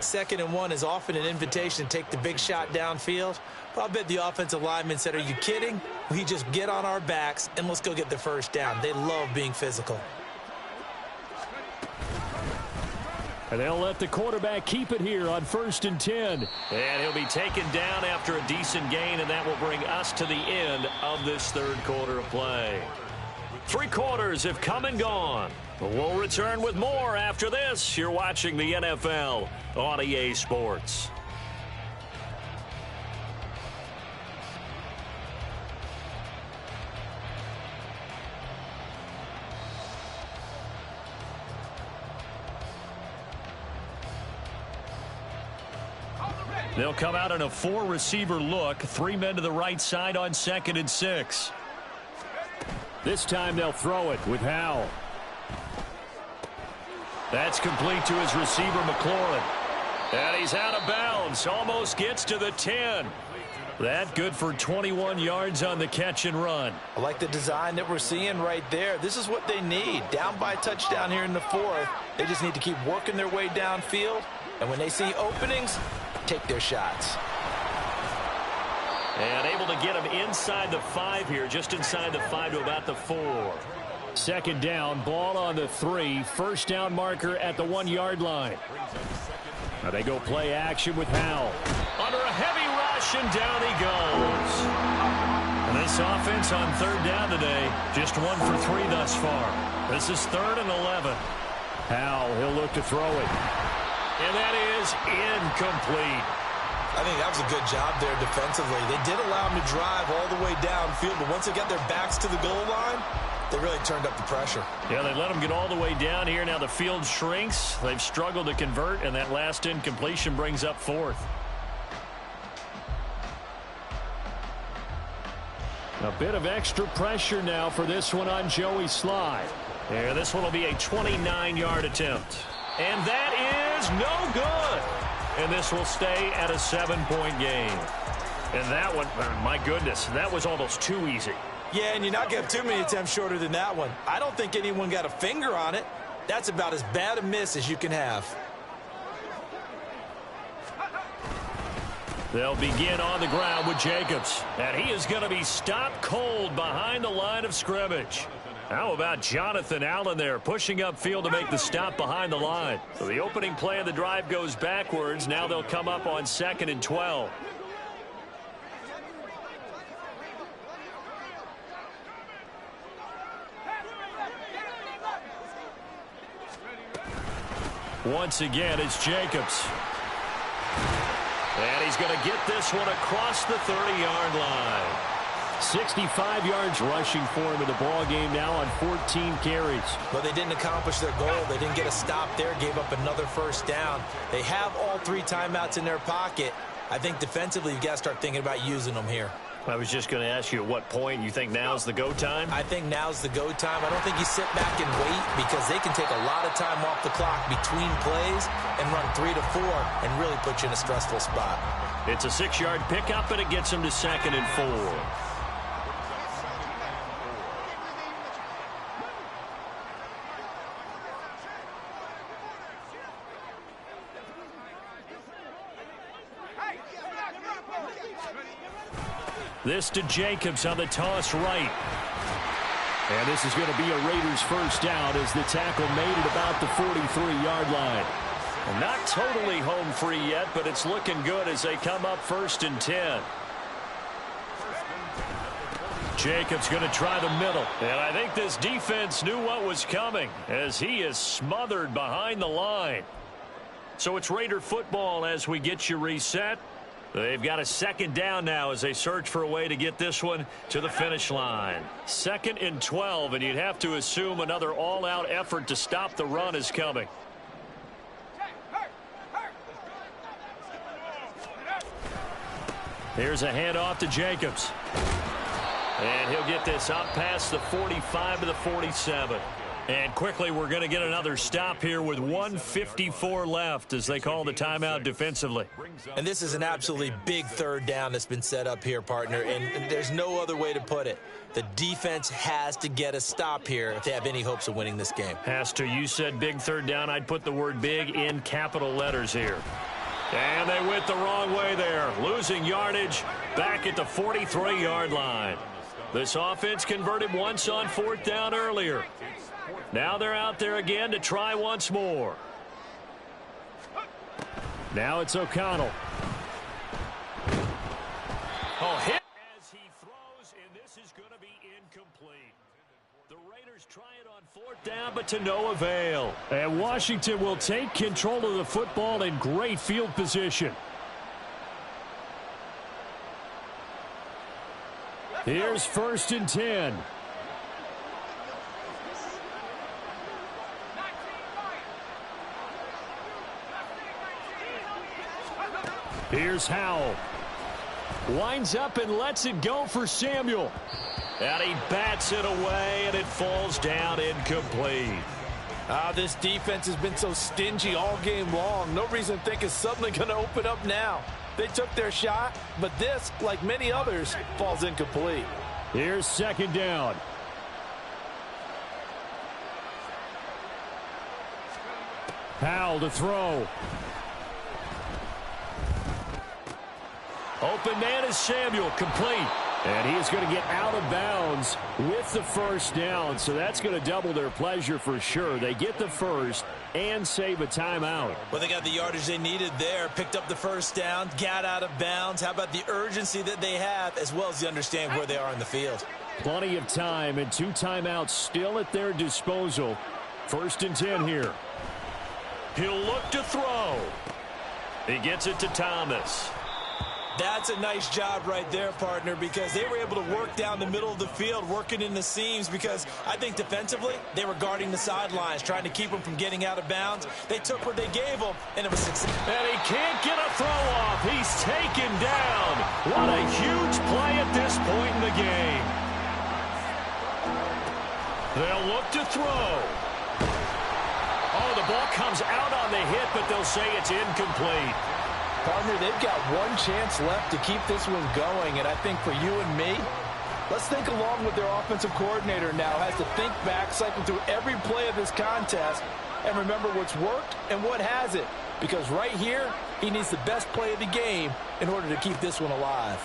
2nd and 1 is often an invitation to take the big shot downfield. But I'll bet the offensive lineman said, are you kidding? We just get on our backs and let's go get the first down. They love being physical. And they'll let the quarterback keep it here on 1st and 10. And he'll be taken down after a decent gain, and that will bring us to the end of this 3rd quarter of play. 3 quarters have come and gone. We'll return with more after this. You're watching the NFL on EA Sports. They'll come out in a 4-receiver look. 3 men to the right side on 2nd and 6. This time they'll throw it with Howell. That's complete to his receiver, McLaurin. And he's out of bounds. Almost gets to the 10. That good for 21 yards on the catch and run. I like the design that we're seeing right there. This is what they need. Down by a touchdown here in the 4th. They just need to keep working their way downfield. And when they see openings, take their shots. And able to get him inside the 5 here, just inside the 5 to about the 4. 2nd down, ball on the 3. First down marker at the 1-yard line. Now they go play action with Howell. Under a heavy rush, and down he goes. And this offense on 3rd down today, just 1 for 3 thus far. This is 3rd and 11. Howell, he'll look to throw it. And that is incomplete. I think that was a good job there defensively. They did allow them to drive all the way downfield, but once they got their backs to the goal line, they really turned up the pressure. Yeah, they let them get all the way down here. Now the field shrinks. They've struggled to convert, and that last incompletion brings up 4th. A bit of extra pressure now for this one on Joey Slye. Yeah, this one will be a 29-yard attempt. And that is no good. And this will stay at a 7-point game. And that one, my goodness, that was almost too easy. Yeah, and you're not going to have too many attempts shorter than that one. I don't think anyone got a finger on it. That's about as bad a miss as you can have. They'll begin on the ground with Jacobs. And he is going to be stopped cold behind the line of scrimmage. How about Jonathan Allen there pushing upfield to make the stop behind the line? So the opening play of the drive goes backwards. Now they'll come up on 2nd and 12. Once again, it's Jacobs. And he's going to get this one across the 30-yard line. 65 yards rushing for him in the ball game now on 14 carries. But they didn't accomplish their goal. They didn't get a stop there, gave up another first down. They have all 3 timeouts in their pocket. I think defensively you've got to start thinking about using them here. I was just going to ask you at what point you think now's the go time? I think now's the go time. I don't think you sit back and wait because they can take a lot of time off the clock between plays and run 3 to 4 and really put you in a stressful spot. It's a 6-yard pickup, and it gets them to 2nd and 4. This to Jacobs on the toss right. And this is going to be a Raiders first down as the tackle made it about the 43-yard line. And not totally home free yet, but it's looking good as they come up 1st and 10. Jacobs going to try the middle. And I think this defense knew what was coming as he is smothered behind the line. So it's Raider football as we get you reset. They've got a second down now as they search for a way to get this one to the finish line. 2nd and 12, and you'd have to assume another all-out effort to stop the run is coming. Here's a handoff to Jacobs. And he'll get this up past the 45 to the 47. And quickly, we're going to get another stop here with 1:54 left as they call the timeout defensively. And this is an absolutely big third down that's been set up here, partner, and there's no other way to put it. The defense has to get a stop here if they have any hopes of winning this game. Has to. You said big third down. I'd put the word big in capital letters here. And they went the wrong way there, losing yardage back at the 43-yard line. This offense converted once on 4th down earlier. Now they're out there again to try once more. Now it's O'Connell. Oh, hit as he throws, and this is going to be incomplete. The Raiders try it on 4th down, but to no avail. And Washington will take control of the football in great field position. Here's 1st and 10. Here's Howell. Winds up and lets it go for Samuel. And he bats it away, and it falls down incomplete. This defense has been so stingy all game long. No reason to think it's suddenly going to open up now. They took their shot, but this, like many others, falls incomplete. Here's 2nd down. Howell to throw. Open man is Samuel, complete. And he is going to get out of bounds with the 1st down, so that's going to double their pleasure for sure. They get the first and save a timeout. Well, they got the yardage they needed there, picked up the 1st down, got out of bounds. How about the urgency that they have, as well as the understanding where they are in the field? Plenty of time and 2 timeouts still at their disposal. 1st and 10 here. He'll look to throw. He gets it to Thomas. That's a nice job right there, partner, because they were able to work down the middle of the field, working in the seams, because I think defensively they were guarding the sidelines, trying to keep them from getting out of bounds. They took what they gave them, and it was success. And he can't get a throw off. He's taken down. What a huge play at this point in the game. They'll look to throw. Oh, the ball comes out on the hit, but they'll say it's incomplete. Partner, they've got one chance left to keep this one going, and I think for you and me, let's think along with their offensive coordinator now, has to think back, cycle through every play of this contest, and remember what's worked and what hasn't. Because right here, he needs the best play of the game in order to keep this one alive.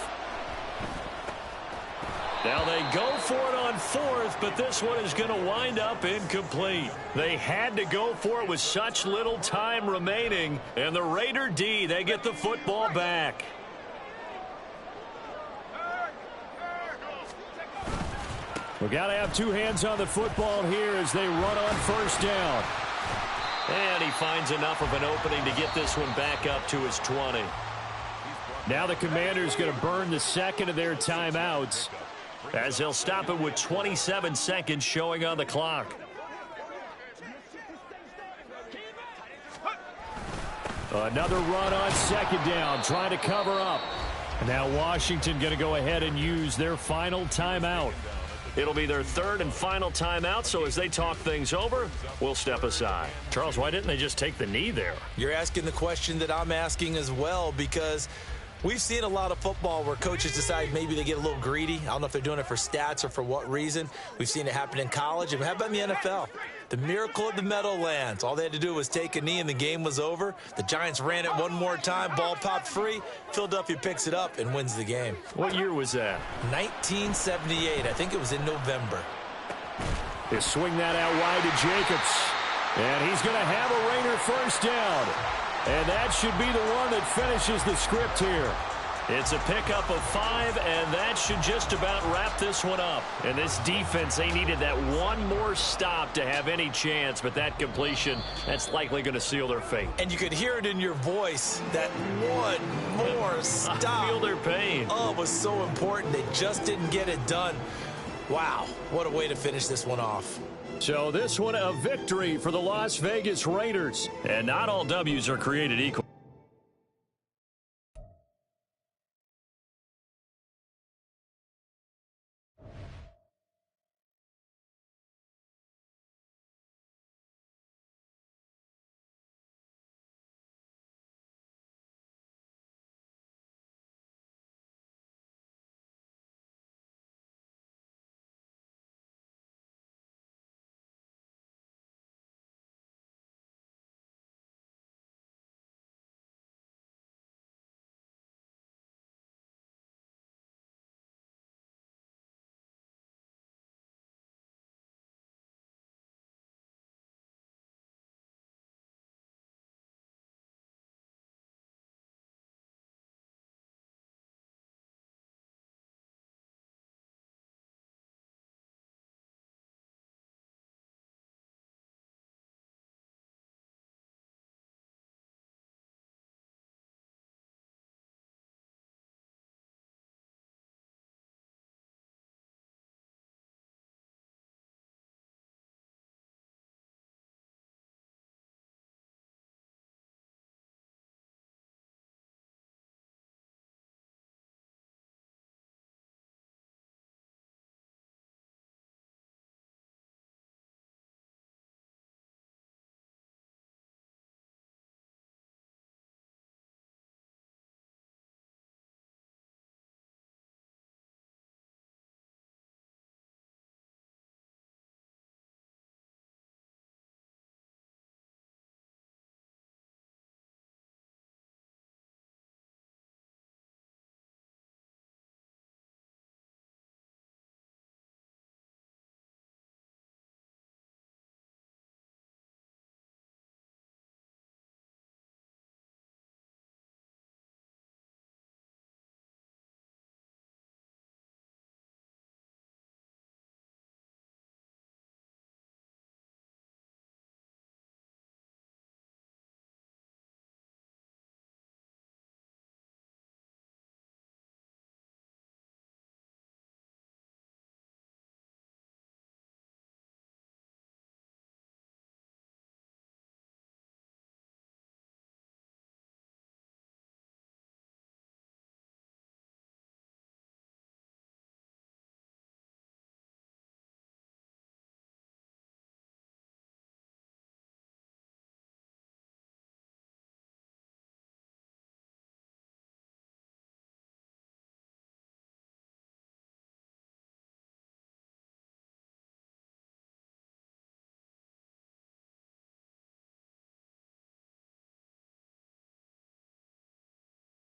Now they go for it on 4th, but this one is going to wind up incomplete. They had to go for it with such little time remaining, and the Raider D, they get the football back. We've got to have 2 hands on the football here as they run on 1st down. And he finds enough of an opening to get this one back up to his 20. Now the Commanders going to burn the 2nd of their timeouts, as they'll stop it with 27 seconds showing on the clock. Another run on 2nd down, trying to cover up. And now Washington going to go ahead and use their final timeout. It'll be their 3rd and final timeout, so as they talk things over, we'll step aside. Charles, why didn't they just take the knee there? You're asking the question that I'm asking as well, because we've seen a lot of football where coaches decide maybe they get a little greedy. I don't know if they're doing it for stats or for what reason. We've seen it happen in college. And how about in the NFL? The miracle of the Meadowlands. All they had to do was take a knee and the game was over. The Giants ran it one more time. Ball popped free. Philadelphia picks it up and wins the game. What year was that? 1978. I think it was in November. They swing that out wide to Jacobs. And he's going to have a Raider 1st down. And that should be the one that finishes the script here. It's a pickup of 5, and that should just about wrap this one up. And this defense, they needed that one more stop to have any chance, but that completion, that's likely going to seal their fate. And you could hear it in your voice, that one more stop. I feel their pain. Oh, it was so important. They just didn't get it done. Wow, what a way to finish this one off. So this one a victory for the Las Vegas Raiders. And not all W's are created equal.